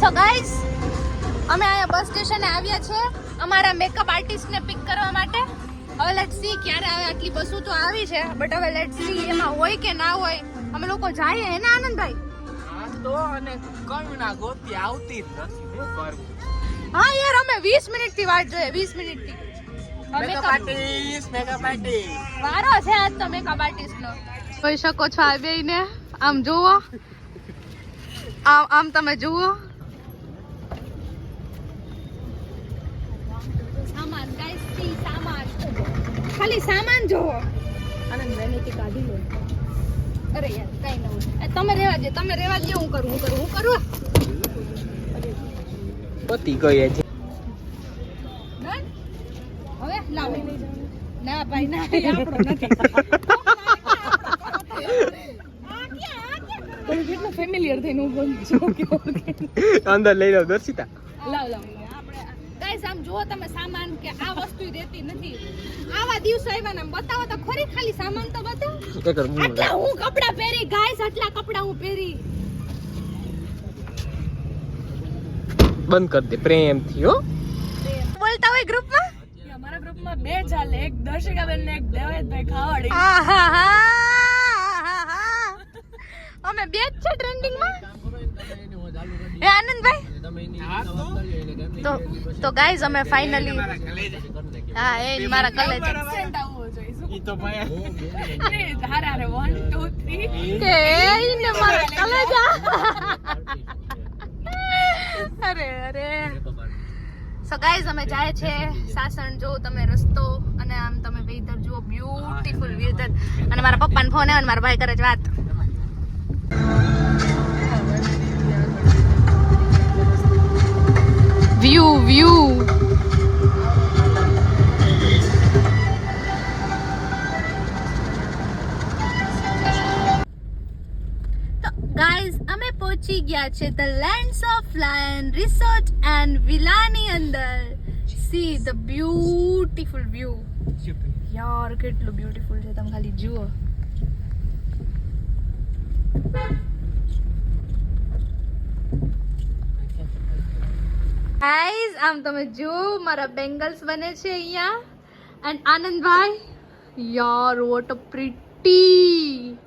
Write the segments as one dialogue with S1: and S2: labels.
S1: So guys અમે અહીંયા બસ સ્ટેશને આવ્યા છે અમારા મેકઅપ આર્ટિસ્ટને પિક કરવા માટે. હવે લેટ્સ સી ક્યારે આવે. આટલી બસો તો આવી છે બટ હવે લેટ્સ સી એમાં હોય કે ના હોય. અમે લોકો જઈએ હે ને આનંદભાઈ?
S2: તો અને કઈ ના ગોતી આવતી જ નથી. શું કરવું?
S1: હા યાર અમે 20 મિનિટથી વાટ જોઈએ. 20 મિનિટથી
S2: મેકઅપ આર્ટિસ્ટ
S1: વારો છે આજ તો મેકઅપ આર્ટિસ્ટનો. જોઈ શકો છો આ બેયને. આમ જુઓ, આમ તમે જુઓ. સામાન ગાઈસ, સી સામાન, ખાલી સામાન જોવો. આનંદ વેનિટી કાઢી લો. અરે યાર કઈ ન હોય. તમે રેવા દે, તમે રેવા દે. હું કરું.
S2: પતી ગઈ છે.
S1: હવે લાવો. ના ભાઈ ના, એ આપણો નથી. તમે કેટલો ફેમિલિયર થઈને ઊભો છો કે
S2: અંદર લઈ લો દર્શિતા.
S1: લાવ ગાઈસ આમ જુઓ તમે સામાન કે આ વસ્તુ રહેતી નથી. આવા દિવસો આવ્યા ને બતાવો તો ખરી. ખાલી સામાન તો બતાવો. આટલા હું કપડા પહેરી ગાઈસ, આટલા કપડા હું પહેરી.
S2: બંધ કર દે પ્રેમથી. હો
S1: બોલતા હોય ગ્રુપમાં.
S3: અમારા ગ્રુપમાં બે ચાલે, એક દર્શિકાબેન ને એક દેવેશભાઈ ખાવાડી.
S1: અમે બે જ છે ટ્રેન્ડિંગમાં. એ આનંદભાઈ તો ગાઈઝ અમે ફાઇનલી હા એ મારા કલેજ
S3: એક્સેન્ટ આવવો જોઈએ.
S2: ઈ તો ભાઈ
S3: પ્લીઝ હારે હારે 1 2 3
S1: કે એને મારા કલેજ. અરે સો ગાઈઝ અમે જાય છે સાસણ. જો તમે રસ્તો અને આમ તમે વેધર જુઓ, બ્યુટીફુલ વેધર. અને મારા પપ્પાનો ફોન આવે ને મારા ભાઈ કરે છે વાત. વ્યૂ તો ગાઈઝ અમે પહોંચી ગયા છે the lands of lion resort and વિલાની અંદર. See the beautiful view. યાર કેટલું બ્યુટીફુલ છે, તમે ખાલી જુઓ. ગાઈઝ આમ તમે જો મારા બેંગલ્સ બને છે અહીંયા. એન્ડ આનંદભાઈ યાર વોટ અ પ્રિટી,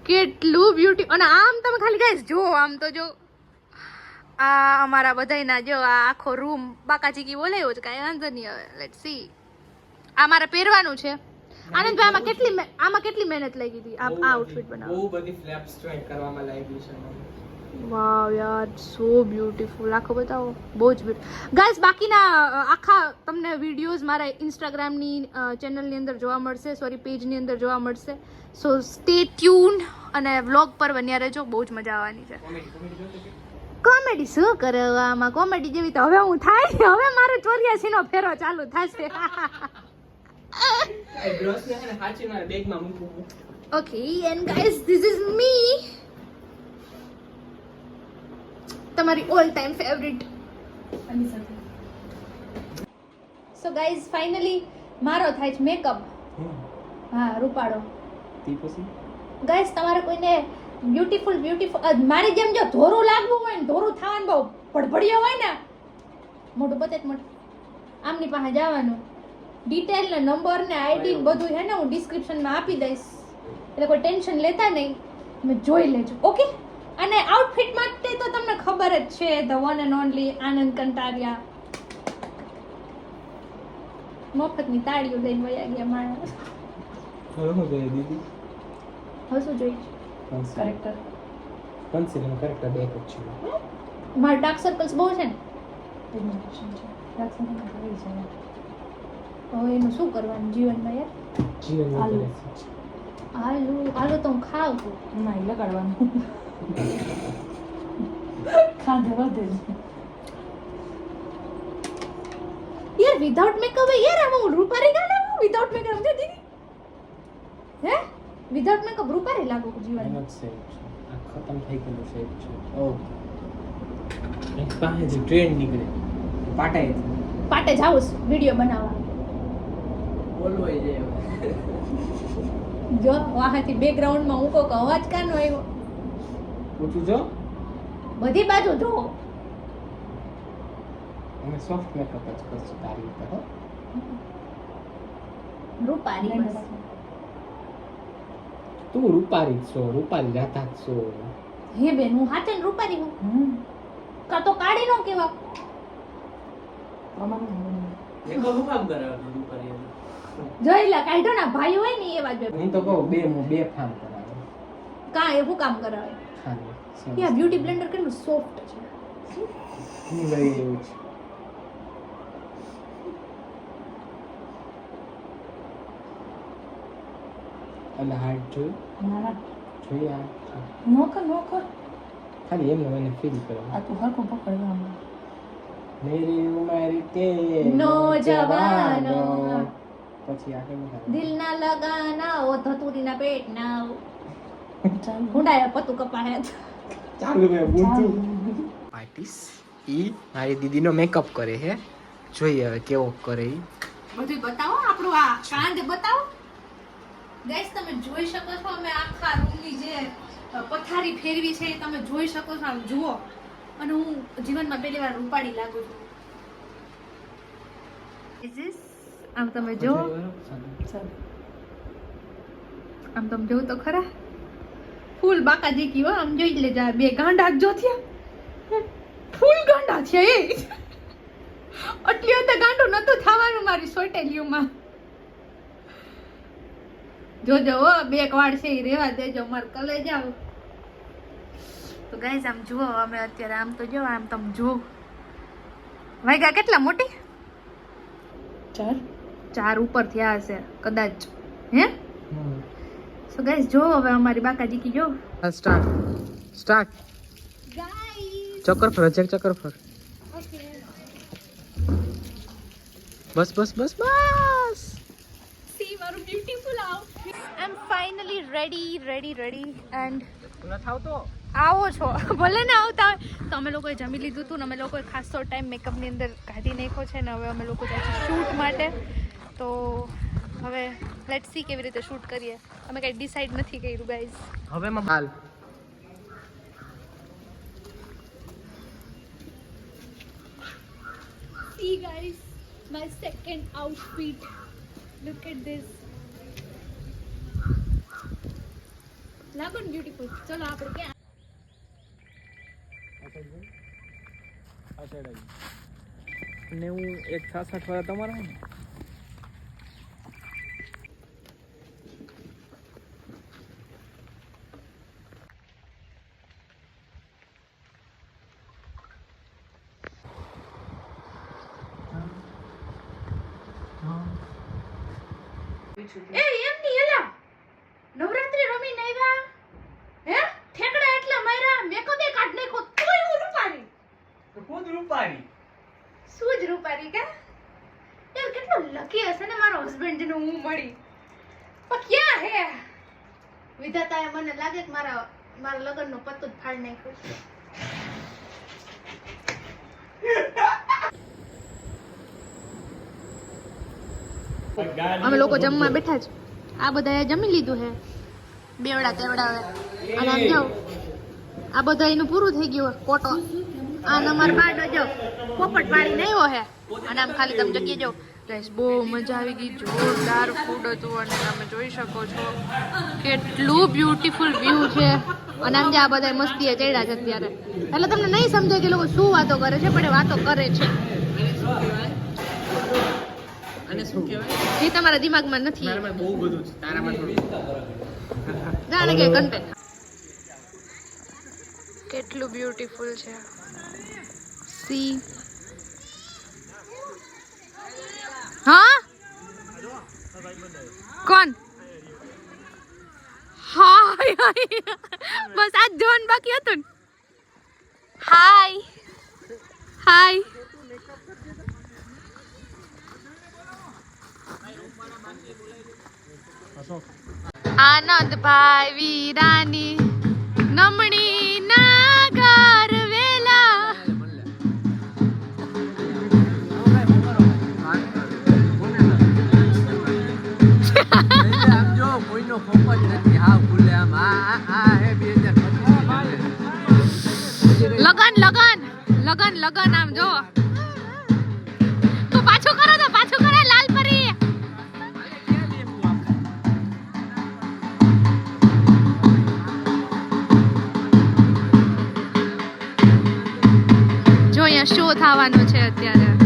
S1: કેટલું બ્યુટી. અને આમ તમે ખાલી ગાઈઝ જો, આમ તો જો આ અમારા બધાયના જો આ આખો રૂમ બાકાચીકી બોલાયો છે. કાંઈ વાંધો નહીં. હવે લેટ્સ સી. આ મારે પહેરવાનું છે. આનંદભાઈ આમાં કેટલી મહેનત લાગી હતી આ આઉટફિટ બનાવવા?
S2: બહુ બધી ફ્લેપ્સ ટ્રાય કરવામાં લાગી છે.
S1: વાવ યાર સો બ્યુટીફુલ. આખો બતાવો, બહુ જ બ્યુટીફુલ ગાઈસ. બાકીના આખા તમને વિડીયોઝ મારા ઇન્સ્ટાગ્રામની ચેનલની અંદર જોવા મળશે, સોરી પેજની અંદર જોવા મળશે. સો સ્ટે ટ્યુન અને વ્લોગ પર બન્યા રહેજો. બહુ જ મજા આવવાની છે. કોમેડી શું કરે આમાં? કોમેડી જેવી તો હવે હું થાય. હવે મારે 84 નો ફેરો ચાલુ થશે. Okay and guys this is me, તમારી all time favourite. So guys finally મારો થાય છે મેકઅપ. હા રૂપાળો. ગાઈઝ તમારે કોઈને બ્યુટીફુલ મારી જેમ જો ધોરું લાગવું હોય ને, ધોરું થવાનું બહુ ભડભડિયો હોય ને, મોટું બતેત મોટું, આમની પાસે જવાનું. ડિટેલ ને નંબર ને આઈડી ને બધું છે ને હું ડિસ્ક્રિપ્શનમાં આપી દઈશ, એટલે કોઈ ટેન્શન લેતા નહીં, તમે જોઈ લેજો. ઓકે. અને આઉટફિટ માટે તો તમને ખબર જ છે, ધ વન એન્ડ ઓનલી આનંદ કંટારિયા. મફતની તાળીઓ લઈને વયા ગયા માણસ. હવે શું જોઈશ? કરેક્ટર.
S2: કરેક્ટર બે જ છે.
S1: મારા ડાર્ક સર્કલ્સ બહુ છે ને. હવે એનું શું કરવાનું જીવનમાં યાર? હાલો તો હું ખાઉં છું.
S3: ના એ લગાડવાનું. ખાધે વધે
S1: યાર વિધાઉટ મેકઅપ યાર આમાં હું રૂપારી ના લાગુ. વિધાઉટ મેકઅપ છે દીદી. હે વિધાઉટ મેકઅપ રૂપારી લાગુ જીવનમાં.
S2: ખતમ થઈ ગયેલું છે. ઓ એક પાસે જે ટ્રેન નીકળે પાટે
S1: જાઉં વિડિયો બનાવવા.
S2: બોલવાય જાય.
S1: જો વાહાથી બેકગ્રાઉન્ડમાં હું કોક અવાજ કાનો આવ્યો.
S2: પૂછું જો
S1: બધી બાજુ જો.
S2: અમે સોફ્ટ મેકઅપ જ કરશું તારી ઉપર હો.
S1: રૂપારી બસ.
S2: તું રૂપારી જ છો, રૂપારી રાધા જ છો.
S1: હે બેન હું હાચે ને રૂપારી હું કા તો કાઢી નો કેવા જોઈલા કાઢો ના ભાઈ હોય ને એવા જ
S2: હું તો કહું બે ફામ કરાવે
S1: કા એ હું કામ કરાવે
S2: ખાલી
S1: યા બ્યુટી બ્લેન્ડર કેટલું સોફ્ટ છે
S2: હું લઈ એવું છે. એટલે હાર્ટ જોયું જોઈએ
S3: નોકર
S2: ખાલી એમને મને ફીલ કરો.
S3: આ તું હરકો પકડ આમાં
S2: મેરી ઉમર કે
S1: નોજવાનો.
S2: પછી આગળ વધારે.
S1: દિલ ના લગાના ઓ ધતુરી ના પેટ ના હુંડાયા પતુ કપાહે
S2: ચાલુ મે બૂંચું આર્ટિસ્ટ ઈ મારી દીદીનો મેકઅપ કરે છે. જોઈએ હવે કેવો કરે ઈ.
S1: બધું બતાવો આપણું આ કાંડ બતાવો ગાઈસ. તમે જોઈ શકો છો અમે આખા રૂમની જે પથારી ફેરવી છે એ તમે જોઈ શકો છો. આમ જુઓ અને હું જીવનમાં પહેલી વાર રૂપાળી લાગુ છું. Is this? આમ તમે જો આમ તમે જોવું તો ખરા ફૂલ બાકાજી કી હો. આમ જોઈ લેજો આ બે ગાંડા જો થયા ફૂલ ગાંડા છે એ આટલી અંદર ગાંડું નતું થવાનું મારી સોટેલીઓમાં. જોજો હો બે વાળ છે એ રેવા દેજો માર કલે જાવ. તો ગાઈઝ આમ જુઓ અમે અત્યારે આમ તો જો આમ તમે જો વાગ્યા કેટલા મોટી 4 ઉપર થયા હશે કદાચ હે. સો ગાઈઝ જો હવે અમારી બાકાજી કી જો
S2: સ્ટાર્ટ
S1: ગાઈઝ.
S2: ચક્કર ફર ચક્કર ફર.
S1: ઓકે
S2: બસ
S1: સી મારું beautiful outfit. I am finally ready and
S2: ન થાવ તો
S1: આવો છો ભલે ને આવતા હોય તો અમે લોકોએ જમી લીધું હતું ને અમે લોકોએ ખાસો ટાઈમ મેકઅપની અંદર કાઢી નાખ્યો છે ને હવે અમે લોકો જાય છે શૂટ માટે. તો હવે લેટ્સ સી કેવી રીતે શૂટ કરીએ. અમે કંઈ ડિસાઈડ નથી કર્યું ગાઈઝ.
S2: હવે માં હાલ
S1: See guys, my second outfit. Look at this. લાગો ને બ્યુટીફુલ. ચલો આપણે ક્યાં
S2: ને હું 1.66 વાળા તમારા ને
S1: એ એમ ની એલા નવરાત્રી રમી નઈવા હે ઠેકડા એટલા માર્યા મેકઅપ એ કાઢ નાખો તોય હું રૂપારી
S2: ખુદ રૂપારી
S1: શું જ રૂપારી કા યાર કેટલો લકી હશે ને મારો હસબન્ડ જેને હું મળી. પણ ક્યાં હે વિધાતાએ મને લાગે કે મારા લગ્નનો પત્તો જ ફાડી નાખ્યો. અમે લોકો જમવા બેઠા છે. આ બધાએ જમી લીધું હે બેવડા તેવડા હવે. અને આમ જાઓ આ બધા એનું પૂરું થઈ ગયું કોટો. આ નંબર બાડો જો પોપટ પાડી નયો હે અને આમ ખાલી તમે જગ્યા જો ગાઈસ બહુ મજા આવી ગઈ. જોરદાર ફૂડ હતું અને તમે જોઈ શકો છો કેટલું બ્યુટીફુલ વ્યૂ છે. અને આમ જે આ બધા મસ્તીએ ચડ્યા છે અત્યારે એટલે તમને નહીં સમજાય કે લોકો શું વાતો કરે છે પણ એ વાતો કરે છે.
S2: અને શું કહેવાય
S1: એ તમારા દિમાગમાં નથી.
S2: મારામાં બહુ બધું છે તારામાં થોડું
S1: જાણે કે કન્ટેન્ટ કેટલું બ્યુટીફુલ છે. સી હા કોણ હાય બસ આજ જોન બાકી હતું ને. હાય આનંદભાઈ વીરાની નમણી ના ઘર વેલા.
S2: આમ જો કોઈનો ખોફ જ નથી. હા ભૂલે આમ આ હે 2025
S1: લગન આમ જો અહીંયા શો થવાનો છે અત્યારે.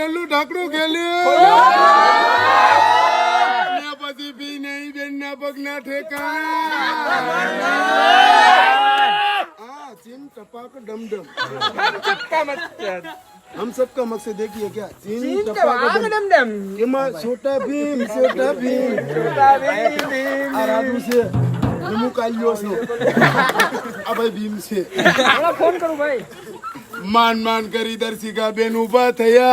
S4: હોટલનું ઢાંકણું ખેલ્યું ને પછી બી નહીં બેનના પગના ઠેકાણા चीन टपाक डम डम हम सबका मकसद देखिए क्या चीन टपाक डम डम छोटा भीम आ राजू से निमू कालियो से अब भाई भीम से
S2: फोन करूं भाई
S4: मान मान कर इधर सिखा बेन उभा थया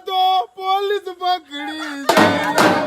S4: तो पुलिस पकड़ी